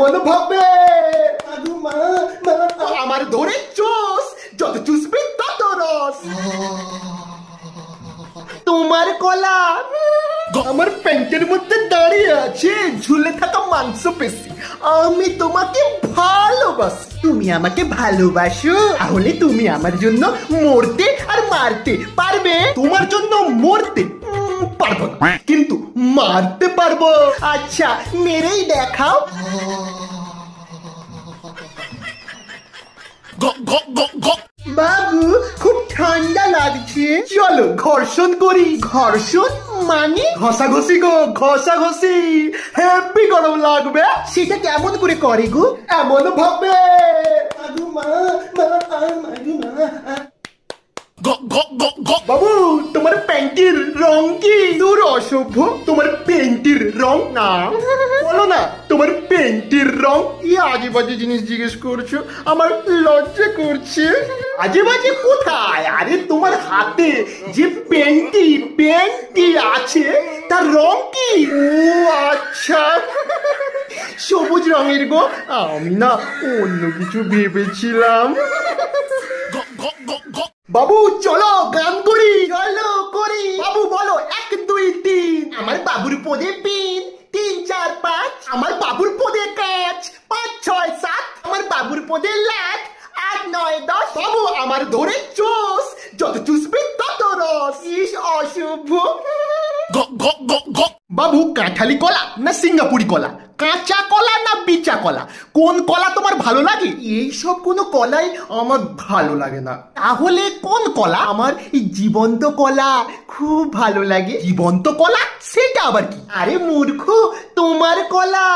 এমন ভাবে আমার ধরে চুষ, যত চুষবে তত রস। তোমার কলা আমার প্যান্টের মধ্যে দাঁড়িয়ে আছে, ঝুলে থাকা মাংস পেশি। আমি তোমাকে ভালোবাসি। তুমি আমাকে ভালোবাসো? তাহলে তুমি আমার জন্য মরতে আর মারতে পারবে? তোমার জন্য মরতে পারবো না, কিন্তু মারতে পারবো। আচ্ছা, মেরেই দেখাও। বাবু, খুব ঠান্ডা লাগছে, চলো ঘর্ষণ করি। ঘর্ষণ মানে? ঘষাঘষি গো, ঘষাঘষি। হেব্বি গরম লাগবে। সেটা কেমন করে করে গো? এমন ভাবে বাবু, তোমার প্যান্টির রং কি? দূর অসভ্য, তোমার প্যান্টির রং না বলো না, তোমার প্যান্টির রং। ই আজে বাজে জিনিস জিজ্ঞেস করছো, আমার লজ্জা করছে। আজে বাজে কোথায়? আরে তোমার হাতে যে প্যান্টি আছে তার রং কি? ও আচ্ছা, সবুজ রঙের গো। আমি না অন্য কিছু ভেবেছিলাম। বাবু চলো গান করি। চলো করি। বাবু বলো 1 2 3। আমার বাবুর পদে পিন, 3 4 5। আমার বাবুর পদে কাজ, 5 6 7। আমার বাবুর পদে লাট, 8 9 10। বাবু আমার ধরে চুষ, যত চুষবে তত রস। ইস অশুভ। বাবু কাঁঠালি কলা না সিঙ্গাপুরি কলা? কাঁচা কলা না বিচা কলা? কোন কলা তোমার ভালো লাগে? এইসব কোনো কলাই আমার ভালো লাগে না। তাহলে কোন কলা? আমার এই জীবন্ত কলা খুব ভালো লাগে। জীবন্ত কলা সেটা আবার কি? আরে মূর্খ, তোমার কলা।